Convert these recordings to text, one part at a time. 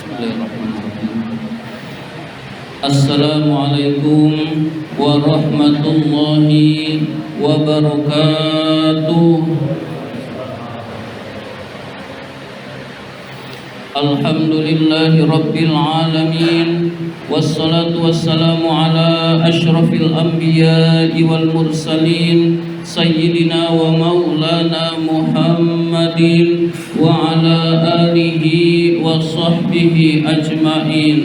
Bismillahirrahmanirrahim. Assalamualaikum warahmatullahi wabarakatuh. Alhamdulillahi rabbil alamin. Wassalatu wassalamu ala ashrafil anbiya'i wal mursalin Sayyidina wa maulana Muhammadin wa ala alihi wa sahbihi ajma'in.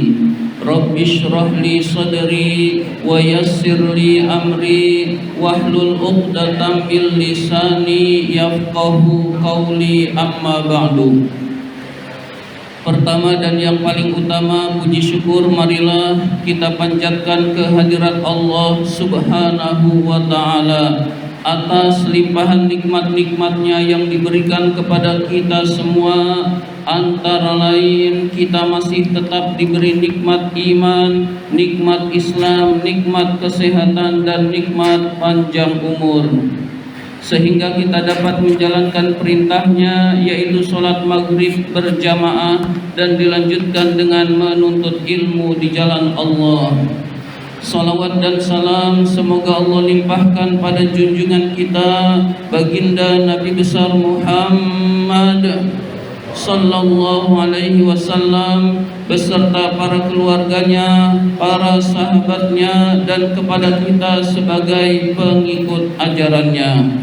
Rabbi shrah li sadri wa yassir li amri wahlul 'uqdatam min lisani yafqahu qawli, amma ba'du. Pertama dan yang paling utama, puji syukur marilah kita panjatkan kehadirat Allah Subhanahu wa ta'ala atas limpahan nikmat-nikmatnya yang diberikan kepada kita semua. Antara lain, kita masih tetap diberi nikmat iman, nikmat Islam, nikmat kesehatan, dan nikmat panjang umur, sehingga kita dapat menjalankan perintahnya, yaitu sholat maghrib berjamaah dan dilanjutkan dengan menuntut ilmu di jalan Allah. Salawat dan salam semoga Allah limpahkan pada junjungan kita, baginda Nabi besar Muhammad sallallahu alaihi wasallam beserta para keluarganya, para sahabatnya, dan kepada kita sebagai pengikut ajarannya.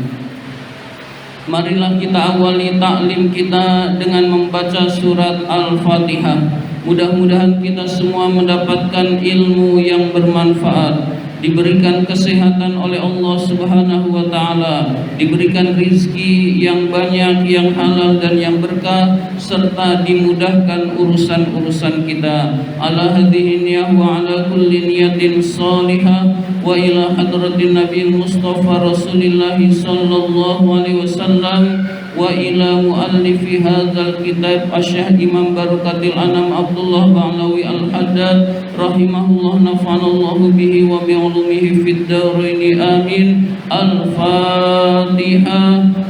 Marilah kita awali taklim kita dengan membaca surat Al-Fatihah. Mudah-mudahan kita semua mendapatkan ilmu yang bermanfaat, diberikan kesehatan oleh Allah Subhanahu wa ta'ala, diberikan rizki yang banyak, yang halal dan yang berkah, serta dimudahkan urusan-urusan kita. Ala hadhihi niyah wa ala kulli niyatin salihah wa ila hadratin Nabi Mustafa Rasulillah sallallahu alaihi wasallam wa ila muallifi hadzal kitab Asy-Syaikh Imam Barokatil Anam Abdullah Ba'lawi Al-Haddad rahimahullah, nafa'anallahu bihi wa bi'ulumihi fid dharaini amin. Al-Fatihah.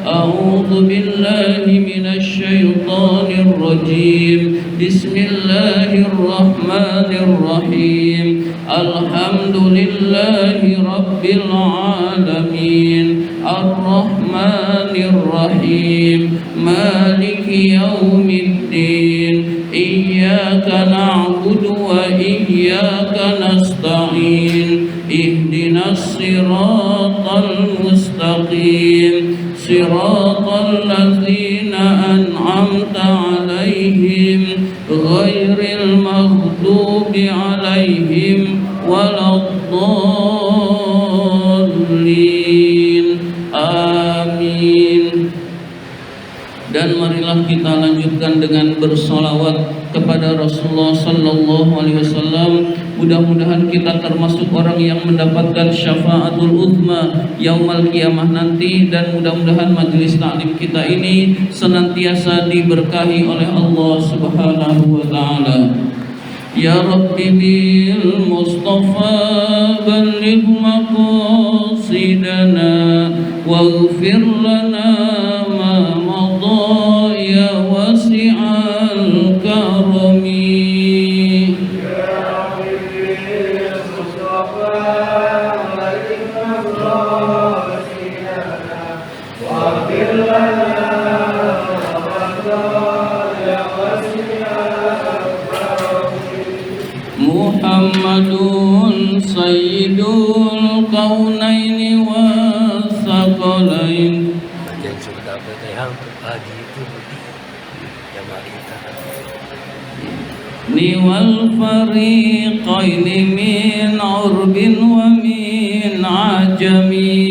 A'udzu billahi minasy syaithanir rajim. Bismillahirrahmanirrahim. Alhamdulillahi rabbil alamin. Ar-Rahmanir Rahim. Maliki yaumiddin. Iyyaka na'budu wa iyyaka nasta'in. Ihdinas siratal mustaqim. Siratal ladzina an'amta 'alaihim ghairil maghdubi 'alaihim waladdallin. Amin. Dan marilah kita lanjutkan dengan bersolawat kepada Rasulullah sallallahu alaihi wasallam. Mudah-mudahan kita termasuk orang yang mendapatkan syafaatul uzma yaumal qiyamah nanti, dan mudah-mudahan majelis taklim kita ini senantiasa diberkahi oleh Allah Subhanahu wa taala. Ya Rabbi bil Mustafa balligh maqasidana waghfir lana ma madha ya wasi'al karami. Ya Rabbi bil Mustafa balligh maqasidana waghfir lana Muhammadun sayyidul kaunaini wa thaqalain. Yang sudah bertayang pagi itu ni wal fariqaini min urbin wa min ajami.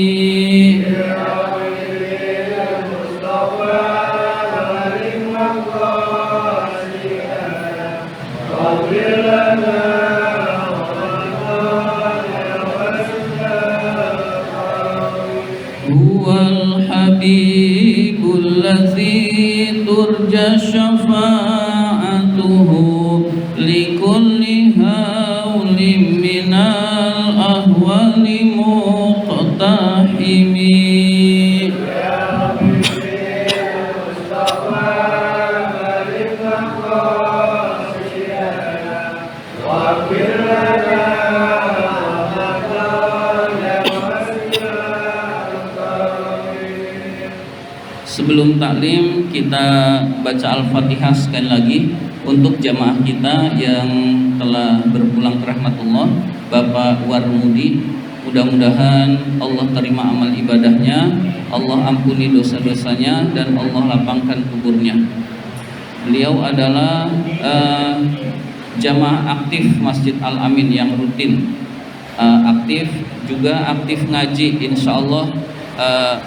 Huwal habibul ladzi turja syafa'atuhu likulli hawlim minal ahwali muqtahimi. Sebelum taklim kita baca Al-Fatihah sekali lagi untuk jamaah kita yang telah berpulang ke rahmatullah, Bapak Warmudi. Mudah-mudahan Allah terima amal ibadahnya, Allah ampuni dosa-dosanya, dan Allah lapangkan kuburnya. Beliau adalah jamaah aktif Masjid Al-Amin yang rutin aktif, juga aktif ngaji, insyaallah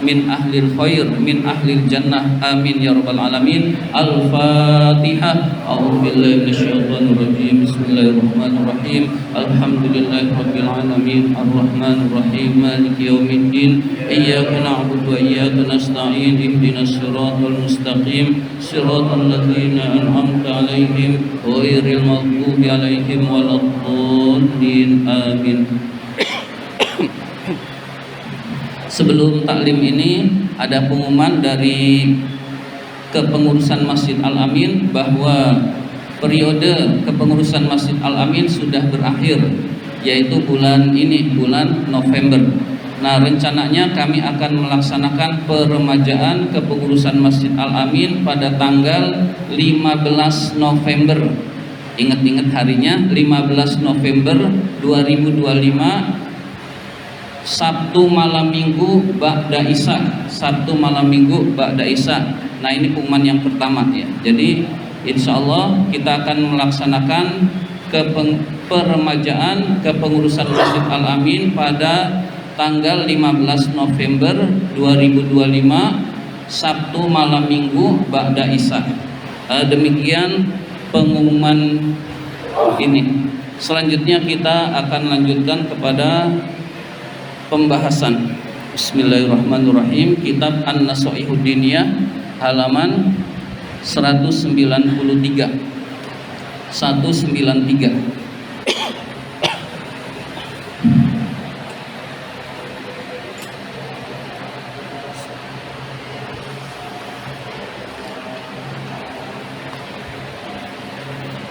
min ahlil khair, min ahlil jannah, amin ya rabbal alamin. Al-Fatihah. A'udzubillahi minasyaitonir rajim. Bismillahirrahmanirrahim. Alhamdulillahi rabbil alamin, arrahmanir rahim, maliki yaumiddin. Iyyaka na'budu wa iyyaka nasta'in. Ihdinas siratal mustaqim, siratal ladzina an'amta 'alaihim ghairil maghdubi 'alaihim waladdallin. Amin. Sebelum taklim ini ada pengumuman dari kepengurusan Masjid Al-Amin bahwa periode kepengurusan Masjid Al-Amin sudah berakhir, yaitu bulan ini, bulan November. Nah, rencananya kami akan melaksanakan peremajaan kepengurusan Masjid Al-Amin pada tanggal 15 November. Ingat-ingat harinya, 15 November 2025, Sabtu malam minggu Ba'da Isya. Sabtu malam minggu Ba'da Isya. Nah, ini pengumuman yang pertama ya. Jadi insya Allah kita akan melaksanakan peremajaan kepengurusan Masjid Al-Amin pada tanggal 15 November 2025, Sabtu malam minggu Ba'da Isya. Demikian pengumuman ini. Selanjutnya kita akan lanjutkan kepada pembahasan. Bismillahirrahmanirrahim. Kitab An-Nasaihud Diniyah halaman 193. 193.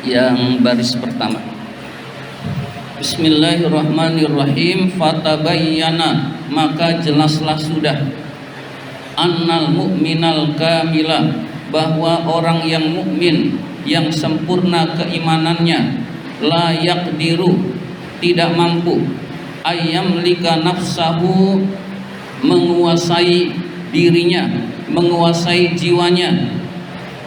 Yang baris pertama. Bismillahirrahmanirrahim. Fatabayyana, maka jelaslah sudah, annal mu'minal kamila, bahwa orang yang mukmin yang sempurna keimanannya, la yaqdiru, tidak mampu, ayyamlika nafsahu, menguasai dirinya, menguasai jiwanya,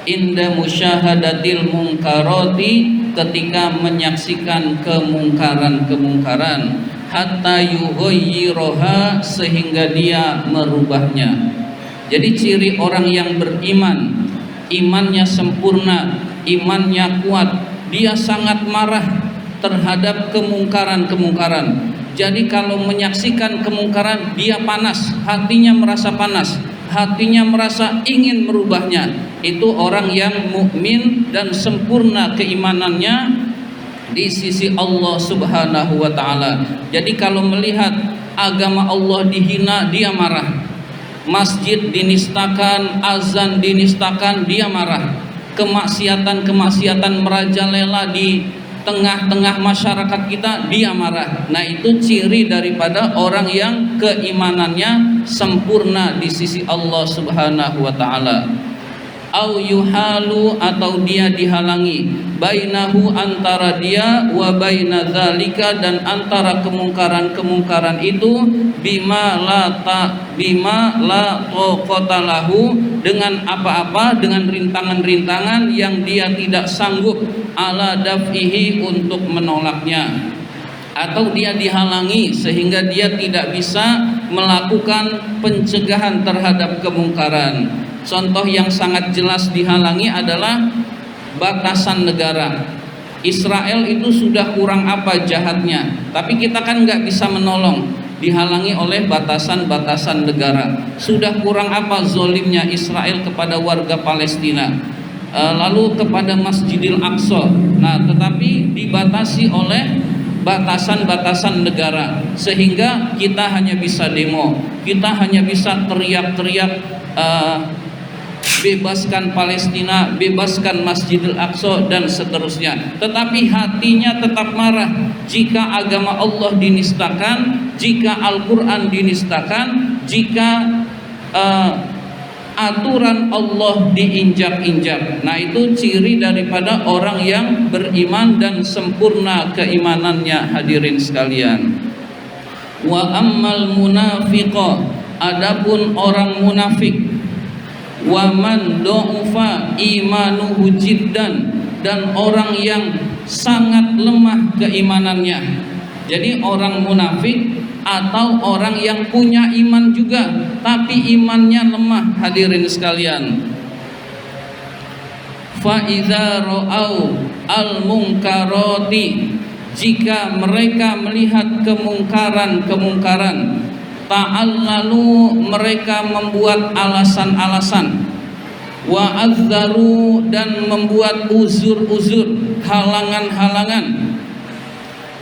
inda musyahadatil munkarati, ketika menyaksikan kemungkaran-kemungkaran, hatta yughayyiroha, sehingga dia merubahnya. Jadi ciri orang yang beriman, imannya sempurna, imannya kuat, dia sangat marah terhadap kemungkaran-kemungkaran. Jadi kalau menyaksikan kemungkaran, dia panas, hatinya merasa panas, hatinya merasa ingin merubahnya. Itu orang yang mukmin dan sempurna keimanannya di sisi Allah Subhanahu wa taala. Jadi kalau melihat agama Allah dihina, dia marah. Masjid dinistakan, azan dinistakan, dia marah. Kemaksiatan-kemaksiatan merajalela di tengah-tengah masyarakat kita, dia marah. Nah, itu ciri daripada orang yang keimanannya sempurna di sisi Allah Subhanahu wa taala. Au yuhalu, atau dia dihalangi, bainahu, antara dia, wa baina dzalika, dan antara kemungkaran-kemungkaran itu, bima la taqata lahu, dengan apa-apa, dengan rintangan-rintangan yang dia tidak sanggup ala daf'ihi, untuk menolaknya. Atau dia dihalangi sehingga dia tidak bisa melakukan pencegahan terhadap kemungkaran. Contoh yang sangat jelas dihalangi adalah batasan negara. Israel itu sudah kurang apa jahatnya, tapi kita kan nggak bisa menolong, dihalangi oleh batasan-batasan negara. Sudah kurang apa zolimnya Israel kepada warga Palestina, lalu kepada Masjidil Aqsa. Nah, tetapi dibatasi oleh batasan-batasan negara, sehingga kita hanya bisa demo, kita hanya bisa teriak-teriak, bebaskan Palestina, bebaskan Masjidil Aqsa, dan seterusnya. Tetapi hatinya tetap marah jika agama Allah dinistakan, jika Al-Quran dinistakan, jika aturan Allah diinjak-injak. Nah, itu ciri daripada orang yang beriman dan sempurna keimanannya, hadirin sekalian. Wa ammal munafiqa, adapun orang munafik, wa man du'ufa imanuhu jiddan, dan orang yang sangat lemah keimanannya. Jadi orang munafik atau orang yang punya iman juga tapi imannya lemah, hadirin sekalian. Fa idza ra'au al munkarati, jika mereka melihat kemungkaran, ta'allalu, mereka membuat alasan-alasan, wa azzaru, dan membuat uzur-uzur, halangan-halangan,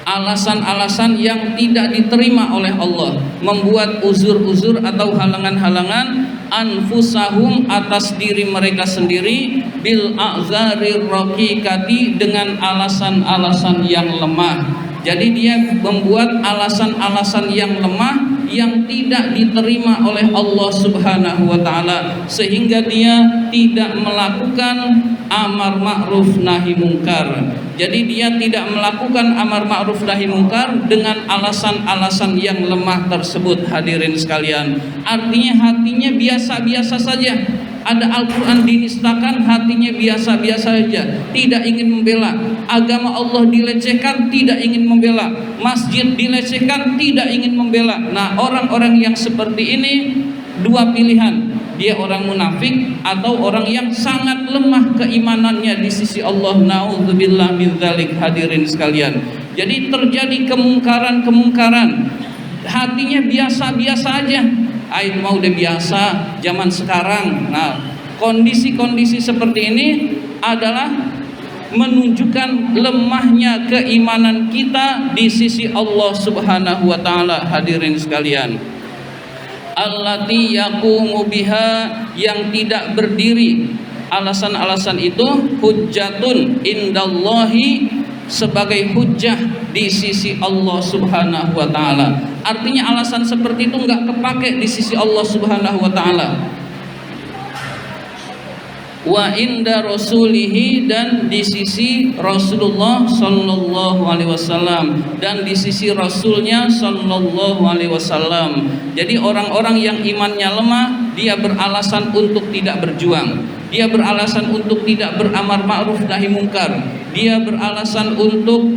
alasan-alasan yang tidak diterima oleh Allah, membuat uzur-uzur atau halangan-halangan, anfusahum, atas diri mereka sendiri, bil a'zarir raqiqati, dengan alasan-alasan yang lemah. Jadi dia membuat alasan-alasan yang lemah yang tidak diterima oleh Allah Subhanahu wa taala, sehingga dia tidak melakukan amar ma'ruf nahi mungkar. Jadi dia tidak melakukan amar ma'ruf nahi mungkar dengan alasan-alasan yang lemah tersebut, hadirin sekalian. Artinya hatinya biasa-biasa saja. Ada Al-Quran dinistakan, hatinya biasa-biasa saja, tidak ingin membela. Agama Allah dilecehkan, tidak ingin membela. Masjid dilecehkan, tidak ingin membela. Nah, orang-orang yang seperti ini dua pilihan. Dia orang munafik atau orang yang sangat lemah keimanannya di sisi Allah. Na'udzubillah min dzalik, hadirin sekalian. Jadi terjadi kemungkaran-kemungkaran, hatinya biasa-biasa aja. Itu mah udah biasa zaman sekarang. Nah, kondisi-kondisi seperti ini adalah menunjukkan lemahnya keimanan kita di sisi Allah Subhanahu wa taala, hadirin sekalian. Allati yaqumu biha, yang tidak berdiri alasan-alasan itu, hujjatun indallahi, sebagai hujjah di sisi Allah Subhanahu wa taala. Artinya alasan seperti itu enggak kepake di sisi Allah Subhanahu wa taala. Wa inda rasulihi, dan di sisi Rasulullah sallallahu alaihi wasallam, dan di sisi Rasulnya sallallahu alaihi wasallam. Jadi orang-orang yang imannya lemah, dia beralasan untuk tidak berjuang, dia beralasan untuk tidak beramar ma'ruf nahi mungkar, dia beralasan untuk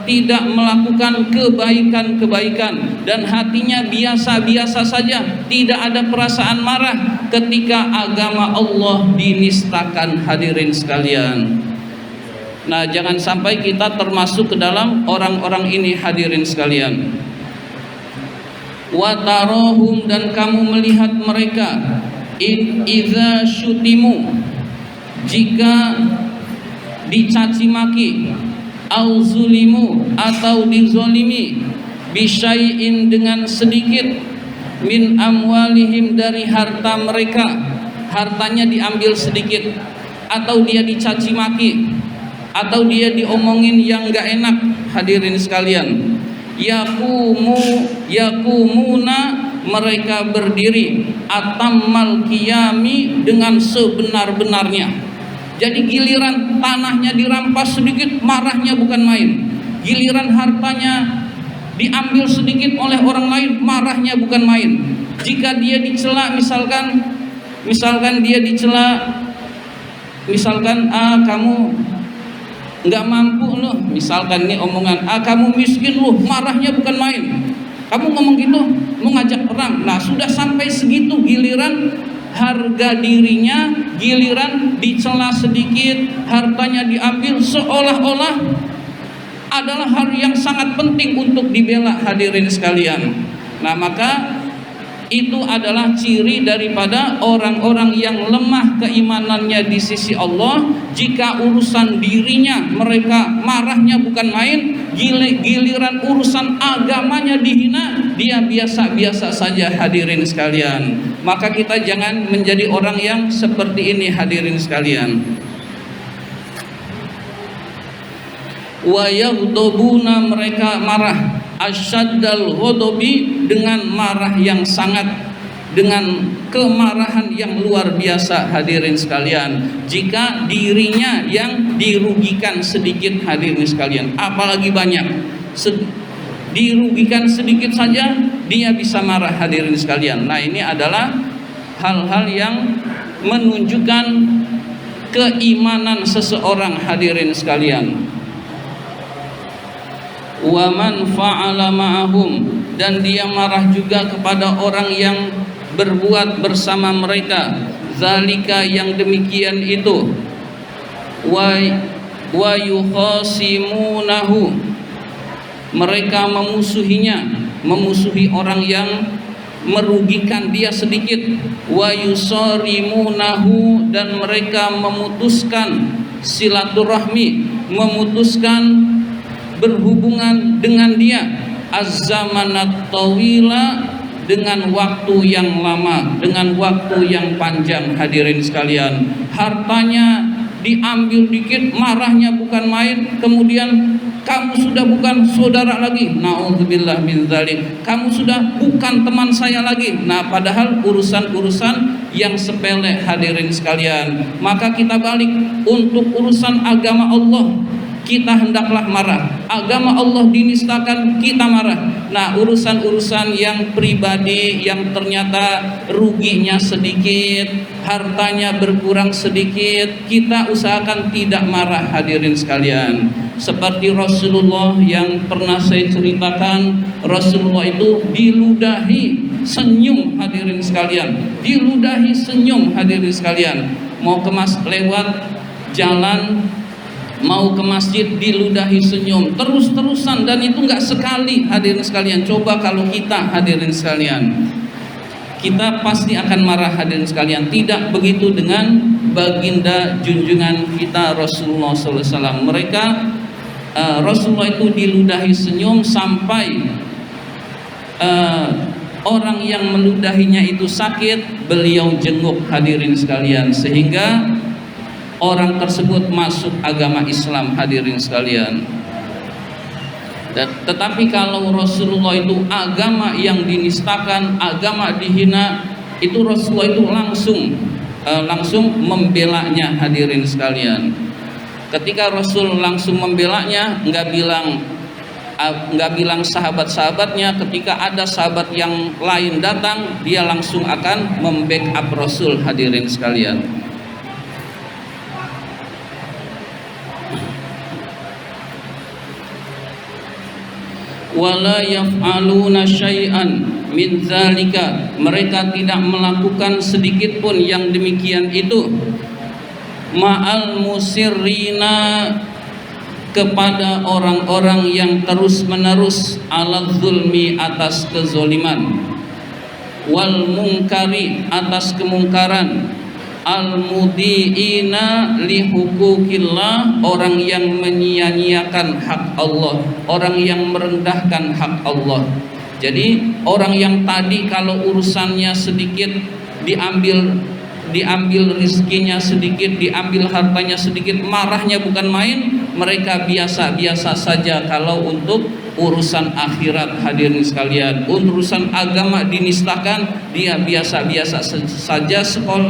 tidak melakukan kebaikan-kebaikan, dan hatinya biasa-biasa saja, tidak ada perasaan marah ketika agama Allah dinistakan, hadirin sekalian. Nah, jangan sampai kita termasuk ke dalam orang-orang ini, hadirin sekalian. Wa tarahum, dan kamu melihat mereka, idza syutimu, jika dicaci maki, au zulimu, atau dizolimi, bisyai'in, dengan sedikit, min amwalihim, dari harta mereka, hartanya diambil sedikit, atau dia dicaci maki, atau dia diomongin yang gak enak, hadirin sekalian. Yakumuna, mereka berdiri, atammal qiyami, dengan sebenar-benarnya. Jadi giliran tanahnya dirampas sedikit, marahnya bukan main. Giliran hartanya diambil sedikit oleh orang lain, marahnya bukan main. Jika dia dicela, misalkan dia dicela, kamu nggak mampu loh, misalkan nih omongan, kamu miskin loh, marahnya bukan main. Kamu ngomong gitu, mau ngajak perang. Nah, sudah sampai segitu, giliran harga dirinya, giliran dicela sedikit, hartanya diambil, seolah-olah adalah hal yang sangat penting untuk dibela, hadirin sekalian. Nah, maka itu adalah ciri daripada orang-orang yang lemah keimanannya di sisi Allah. Jika urusan dirinya mereka marahnya bukan main, giliran urusan agamanya dihina, dia biasa-biasa saja, hadirin sekalian. Maka kita jangan menjadi orang yang seperti ini, hadirin sekalian. Wa yaghdabuna, mereka marah, asyaddal ghadabi, dengan marah yang sangat, dengan kemarahan yang luar biasa hadirin sekalian. Jika dirinya yang dirugikan sedikit hadirin sekalian, apalagi banyak. Dirugikan sedikit saja dia bisa marah hadirin sekalian. Nah, ini adalah hal-hal yang menunjukkan keimanan seseorang hadirin sekalian. Wa man fa'ala ma'ahum, dan dia marah juga kepada orang yang berbuat bersama mereka, zalika yang demikian itu, wa yukhasimunahu, mereka memusuhinya, memusuhi orang yang merugikan dia sedikit, wa yusarimunahu, dan mereka memutuskan silaturahmi, memutuskan berhubungan dengan dia, az-zamanat tawila, dengan waktu yang lama, dengan waktu yang panjang hadirin sekalian. Hartanya diambil dikit, marahnya bukan main, kemudian kamu sudah bukan saudara lagi, naudzubillah min dzalik, kamu sudah bukan teman saya lagi. Nah, padahal urusan-urusan yang sepele hadirin sekalian. Maka kita balik, untuk urusan agama Allah kita hendaklah marah. Agama Allah dinistakan, kita marah. Nah, urusan-urusan yang pribadi yang ternyata ruginya sedikit, hartanya berkurang sedikit, kita usahakan tidak marah hadirin sekalian. Seperti Rasulullah yang pernah saya ceritakan, Rasulullah itu diludahi senyum hadirin sekalian, diludahi senyum hadirin sekalian. Mau lewat jalan, mau ke masjid, diludahi senyum terus-terusan, dan itu enggak sekali hadirin sekalian. Coba kalau kita hadirin sekalian, kita pasti akan marah hadirin sekalian. Tidak begitu dengan baginda junjungan kita Rasulullah SAW. Mereka Rasulullah itu diludahi senyum sampai orang yang meludahinya itu sakit, beliau jenguk hadirin sekalian, sehingga orang tersebut masuk agama Islam hadirin sekalian. Tetapi kalau Rasulullah itu agama yang dinistakan, agama dihina, itu Rasulullah itu langsung membelanya hadirin sekalian. Ketika Rasul langsung membelanya, nggak bilang sahabat-sahabatnya. Ketika ada sahabat yang lain datang, dia langsung akan membackup Rasul hadirin sekalian. Wala yaf'aluna syai'an min zalika, mereka tidak melakukan sedikit pun yang demikian itu, ma'al musirrina, kepada orang-orang yang terus-menerus ala zulmi, atas kezoliman, wal mungkari, atas kemungkaran, al mudiina li hukukillah, orang yang menyia-nyiakan hak Allah, orang yang merendahkan hak Allah. Jadi orang yang tadi kalau urusannya sedikit diambil rizkinya sedikit, diambil hartanya sedikit, marahnya bukan main. Mereka biasa-biasa saja kalau untuk urusan akhirat hadirin sekalian. Urusan agama dinistakan, dia biasa-biasa saja,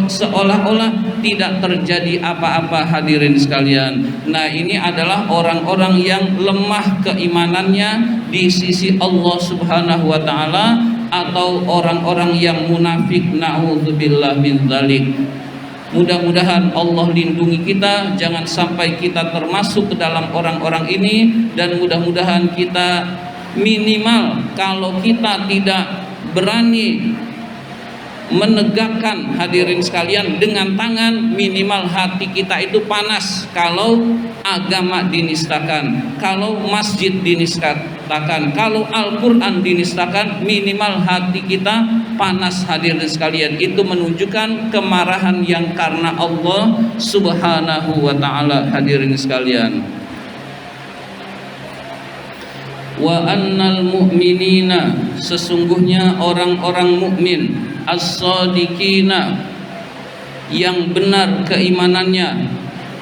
seolah-olah tidak terjadi apa-apa hadirin sekalian. Nah, ini adalah orang-orang yang lemah keimanannya di sisi Allah Subhanahu wa taala, atau orang-orang yang munafik, na'udzubillah min dzalik. Mudah-mudahan Allah lindungi kita, jangan sampai kita termasuk ke dalam orang-orang ini, dan mudah-mudahan kita minimal, kalau kita tidak berani menegakkan hadirin sekalian dengan tangan, minimal hati kita itu panas kalau agama dinistakan, kalau masjid dinistakan, kalau Al-Quran dinistakan, minimal hati kita panas hadirin sekalian. Itu menunjukkan kemarahan yang karena Allah Subhanahu wa ta'ala hadirin sekalian. Wa annal mu'minina, sesungguhnya orang-orang mukmin, as-sadiqina, yang benar keimanannya,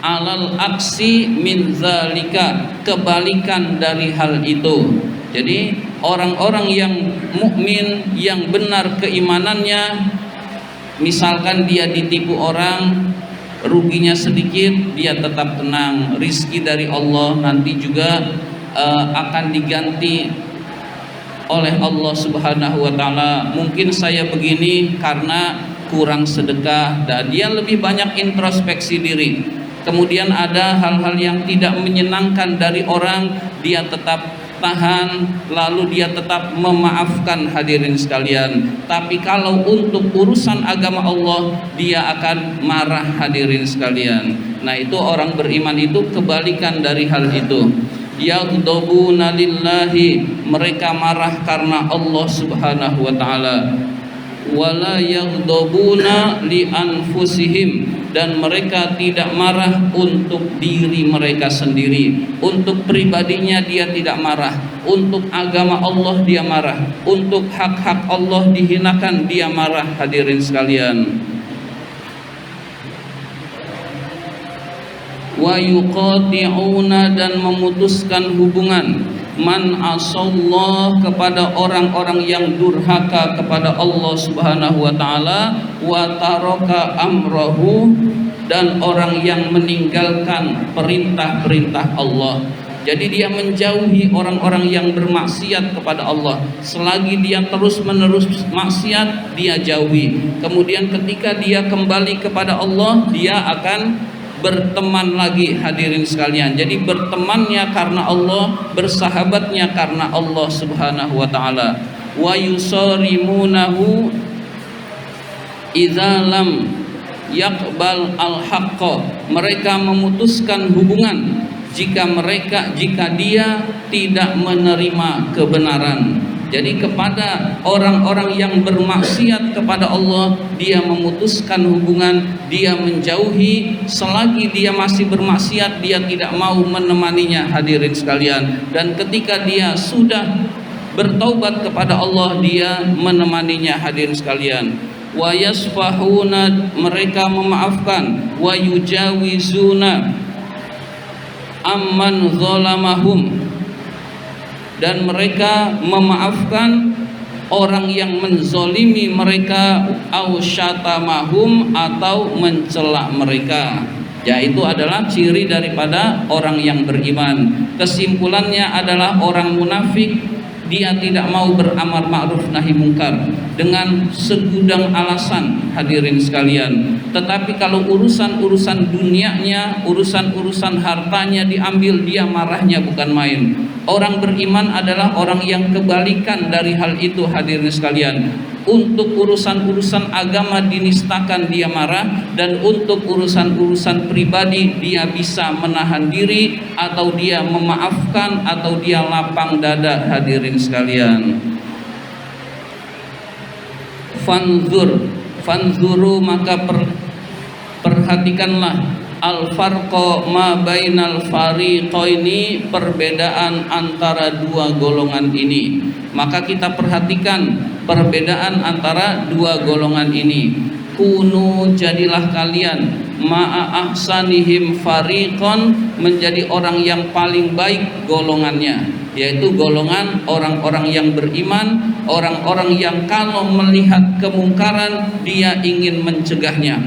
alal aksi min zalika, kebalikan dari hal itu. Jadi orang-orang yang mukmin yang benar keimanannya, Misalkan dia ditipu orang, ruginya sedikit, dia tetap tenang. Rizki dari Allah nanti juga akan diganti oleh Allah Subhanahu wa taala. Mungkin saya begini karena kurang sedekah, dan dia lebih banyak introspeksi diri. Kemudian ada hal-hal yang tidak menyenangkan dari orang, dia tetap tahan, lalu dia tetap memaafkan, hadirin sekalian. Tapi kalau untuk urusan agama Allah, dia akan marah, hadirin sekalian. Nah, itu orang beriman itu kebalikan dari hal itu. Yaghdabuna lillahi, mereka marah karena Allah Subhanahu wa taala. Wala yaghdabuna li anfusihim, dan mereka tidak marah untuk diri mereka sendiri. Untuk pribadinya dia tidak marah, untuk agama Allah dia marah, untuk hak-hak Allah dihinakan dia marah, hadirin sekalian. Wa yuqati'una, dan memutuskan hubungan man asallah, kepada orang-orang yang durhaka kepada Allah Subhanahu wa taala, wa taraka amrahu, dan orang yang meninggalkan perintah-perintah Allah. Jadi dia menjauhi orang-orang yang bermaksiat kepada Allah. Selagi dia terus-menerus maksiat, dia jauhi. Kemudian ketika dia kembali kepada Allah, dia akan berteman lagi, hadirin sekalian. Jadi bertemannya karena Allah, bersahabatnya karena Allah Subhanahu wa taala. Wa yusarimunahu idza lam yaqbal al-haqqa, mereka memutuskan hubungan jika dia tidak menerima kebenaran. Jadi kepada orang-orang yang bermaksiat kepada Allah, dia memutuskan hubungan, dia menjauhi. Selagi dia masih bermaksiat, dia tidak mau menemaninya, hadirin sekalian. Dan ketika dia sudah bertaubat kepada Allah, dia menemaninya, hadirin sekalian. Wa yasfahuna, mereka memaafkan. Wa yujawizuna amman zalamahum, dan mereka memaafkan orang yang menzolimi mereka, au syatamahum, atau mencela mereka. Ya, itu adalah ciri daripada orang yang beriman. Kesimpulannya adalah orang munafik, dia tidak mau beramar ma'ruf nahi mungkar dengan segudang alasan, hadirin sekalian. Tetapi kalau urusan-urusan dunianya, urusan-urusan hartanya diambil, dia marahnya bukan main. Orang beriman adalah orang yang kebalikan dari hal itu, hadirin sekalian. Untuk urusan-urusan agama dinistakan dia marah, dan untuk urusan-urusan pribadi dia bisa menahan diri, atau dia memaafkan, atau dia lapang dada, hadirin sekalian. Fanzuru, maka perhatikanlah al-farqa ma bainal fariqaini, perbedaan antara dua golongan ini. Maka kita perhatikan perbedaan antara dua golongan ini. Kunu, jadilah kalian ma'a ahsanihim fariqan, menjadi orang yang paling baik golongannya, yaitu golongan orang-orang yang beriman, orang-orang yang kalau melihat kemungkaran dia ingin mencegahnya.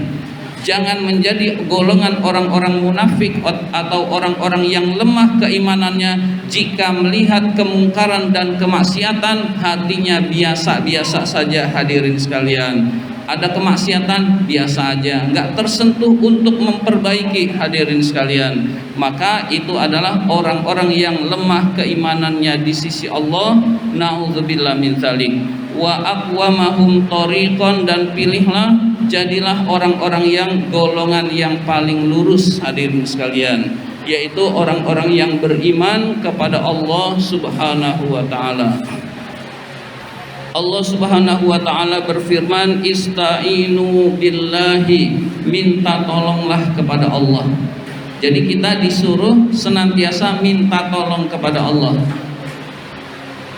Jangan menjadi golongan orang-orang munafik atau orang-orang yang lemah keimanannya. Jika melihat kemungkaran dan kemaksiatan, hatinya biasa-biasa saja, hadirin sekalian. Ada kemaksiatan, biasa aja, nggak tersentuh untuk memperbaiki, hadirin sekalian. Maka itu adalah orang-orang yang lemah keimanannya di sisi Allah. Na'udzubillah min dzalik. Wa aqwamahum thariqan, dan pilihlah, jadilah orang-orang yang golongan yang paling lurus, hadirin sekalian, yaitu orang-orang yang beriman kepada Allah Subhanahu wa taala. Allah Subhanahu wa taala berfirman, ista'inu billahi, minta tolonglah kepada Allah. Jadi kita disuruh senantiasa minta tolong kepada Allah.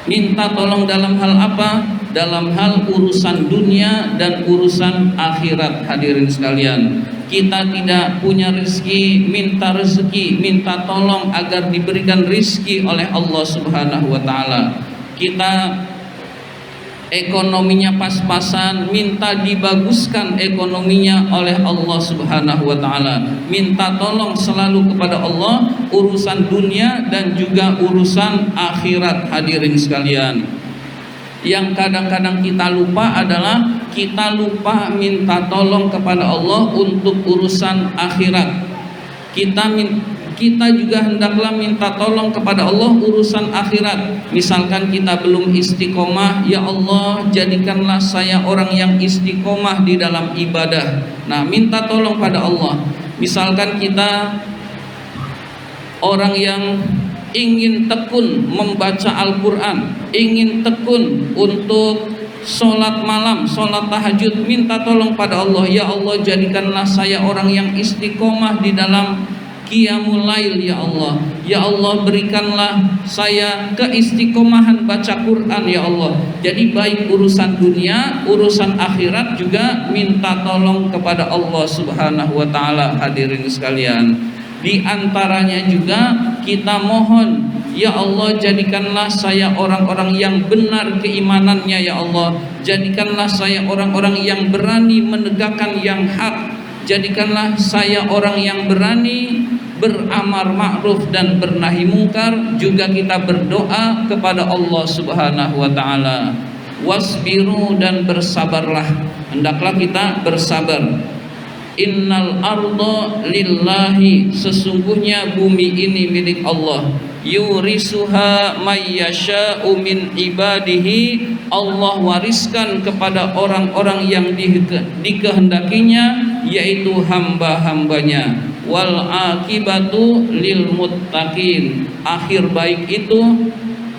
Minta tolong dalam hal apa? Dalam hal urusan dunia dan urusan akhirat, hadirin sekalian. Kita tidak punya rezeki, minta rezeki, minta tolong agar diberikan rezeki oleh Allah Subhanahu wa taala. Kita ekonominya pas-pasan, minta dibaguskan ekonominya oleh Allah Subhanahu wa taala. Minta tolong selalu kepada Allah urusan dunia dan juga urusan akhirat, hadirin sekalian. Yang kadang-kadang kita lupa adalah kita lupa minta tolong kepada Allah untuk urusan akhirat. Kita juga hendaklah minta tolong kepada Allah urusan akhirat. Misalkan kita belum istiqomah, ya Allah jadikanlah saya orang yang istiqomah di dalam ibadah. Nah, minta tolong pada Allah. Misalkan kita orang yang ingin tekun membaca Al-Quran, ingin tekun untuk sholat malam, sholat tahajud, minta tolong pada Allah, ya Allah jadikanlah saya orang yang istiqomah di dalam qiyamul lail, ya Allah. Ya Allah berikanlah saya keistiqomahan baca Quran, ya Allah. Jadi baik urusan dunia, urusan akhirat juga minta tolong kepada Allah Subhanahu wa taala, hadirin sekalian. Di antaranya juga kita mohon, ya Allah jadikanlah saya orang-orang yang benar keimanannya, ya Allah. Jadikanlah saya orang-orang yang berani menegakkan yang hak. Jadikanlah saya orang yang berani beramar ma'ruf dan bernahi mungkar. Juga kita berdoa kepada Allah Subhanahu wa taala. Wasbiru, dan bersabarlah. Hendaklah kita bersabar. Innal arda lillahi, sesungguhnya bumi ini milik Allah. Yurisuha may yasha'u min ibadihi, Allah wariskan kepada orang-orang yang dikehendakinya, yaitu hamba-hambanya. Wal akibatu lil muttaqin, akhir baik itu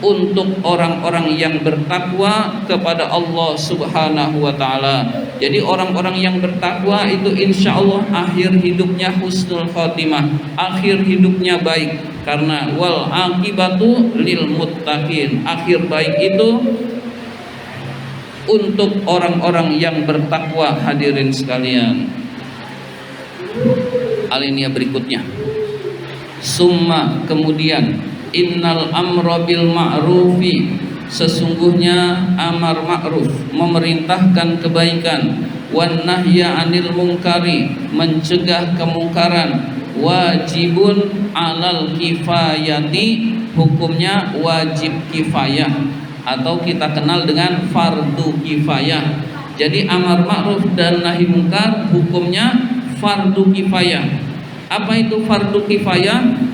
untuk orang-orang yang bertakwa kepada Allah Subhanahu wa taala. Jadi orang-orang yang bertakwa itu insya Allah akhir hidupnya husnul khotimah, akhir hidupnya baik, karena wal akibatu lil muttaqin, akhir baik itu untuk orang-orang yang bertakwa, hadirin sekalian. Alinea berikutnya, summa, kemudian, innal amra bil ma'rufi, sesungguhnya amar ma'ruf, memerintahkan kebaikan, wan nahya anil mungkari, mencegah kemungkaran, wajibun alal kifayati, hukumnya wajib kifayah atau kita kenal dengan fardu kifayah. Jadi amar ma'ruf dan nahi mungkar hukumnya fardu kifayah. Apa itu fardu kifayah?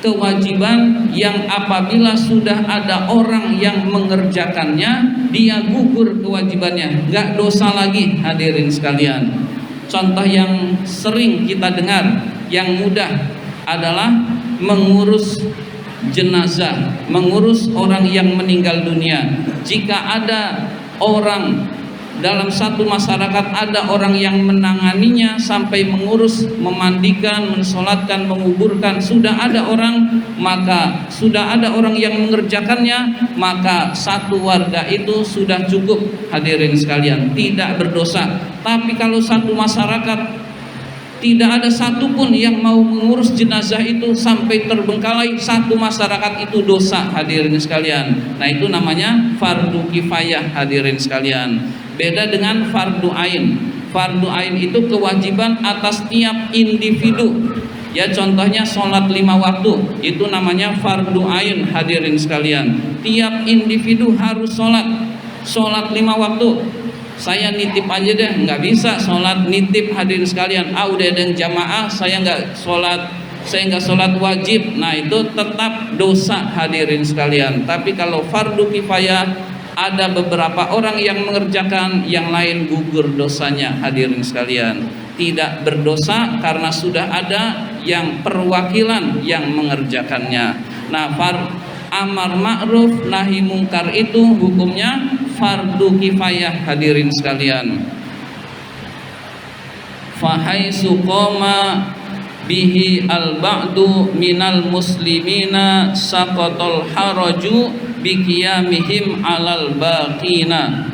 Kewajiban yang apabila sudah ada orang yang mengerjakannya, dia gugur kewajibannya, nggak dosa lagi, hadirin sekalian. Contoh yang sering kita dengar, yang mudah adalah mengurus jenazah, mengurus orang yang meninggal dunia. Jika ada orang dalam satu masyarakat, ada orang yang menanganinya sampai mengurus, memandikan, mensolatkan, menguburkan, sudah ada orang, maka sudah ada orang yang mengerjakannya, maka satu warga itu sudah cukup, hadirin sekalian, tidak berdosa. Tapi kalau satu masyarakat tidak ada satupun yang mau mengurus jenazah itu sampai terbengkalai, satu masyarakat itu dosa, hadirin sekalian. Nah, itu namanya fardu kifayah, hadirin sekalian. Beda dengan fardu ain. Fardu ain itu kewajiban atas tiap individu. Ya, contohnya sholat 5 waktu, itu namanya fardu ain, hadirin sekalian. Tiap individu harus sholat 5 waktu. Saya nitip aja deh, nggak bisa sholat nitip, hadirin sekalian. Udah ada yang jamaah, saya nggak sholat wajib. Nah, itu tetap dosa, hadirin sekalian. Tapi kalau fardu kifayah, ada beberapa orang yang mengerjakan, yang lain gugur dosanya, hadirin sekalian. Tidak berdosa karena sudah ada yang perwakilan yang mengerjakannya. Nah, amar ma'ruf nahi mungkar itu hukumnya fardu kifayah, hadirin sekalian. Fahaisu qama bihi al-ba'du minal muslimina saqatal haraju biqiyamihim alal baqina.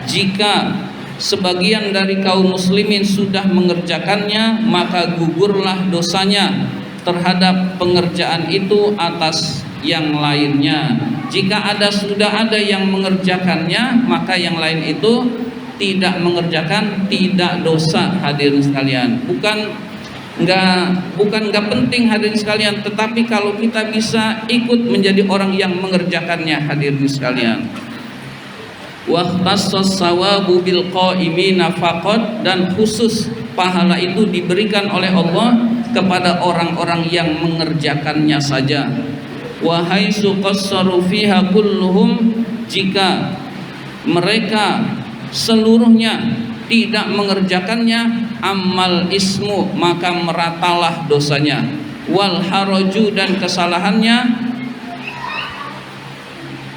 Jika sebagian dari kaum muslimin sudah mengerjakannya, maka gugurlah dosanya terhadap pengerjaan itu atas yang lainnya. Jika sudah ada yang mengerjakannya, maka yang lain itu tidak mengerjakan, tidak dosa. Hadirin sekalian, bukan nggak penting hadirin sekalian, tetapi kalau kita bisa ikut menjadi orang yang mengerjakannya. Hadirin sekalian, wahtassas sawabu bil qaimina faqad, dan khusus pahala itu diberikan oleh Allah kepada orang-orang yang mengerjakannya saja. Wa haitsu qassaru fiha kulluhum, jika mereka seluruhnya tidak mengerjakannya, amal ismu, maka meratalah dosanya, wal haraju, dan kesalahannya,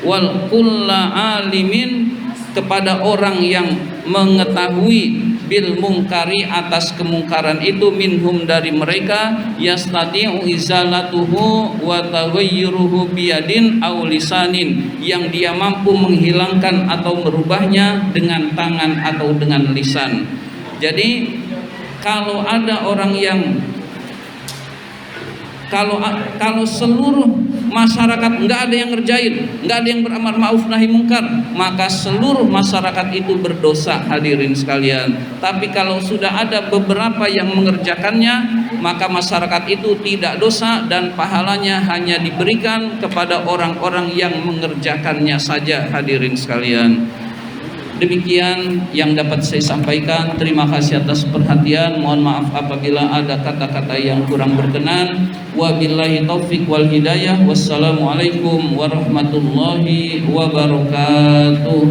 wal kulla alimin, kepada orang yang mengetahui, bil mungkari, atas kemungkaran itu, minhum, dari mereka, yastati'u izalatuhu wa taghayyuruhu biyadin aw lisanin, yang dia mampu menghilangkan atau merubahnya dengan tangan atau dengan lisan. Jadi kalau ada orang yang kalau seluruh masyarakat nggak ada yang ngerjain, nggak ada yang beramar ma'ruf nahi mungkar, maka seluruh masyarakat itu berdosa. Hadirin sekalian, tapi kalau sudah ada beberapa yang mengerjakannya, maka masyarakat itu tidak dosa dan pahalanya hanya diberikan kepada orang-orang yang mengerjakannya saja. Hadirin sekalian, demikian yang dapat saya sampaikan. Terima kasih atas perhatian. Mohon maaf apabila ada kata-kata yang kurang berkenan. Wabillahi taufik wal hidayah. Wassalamualaikum warahmatullahi wabarakatuh.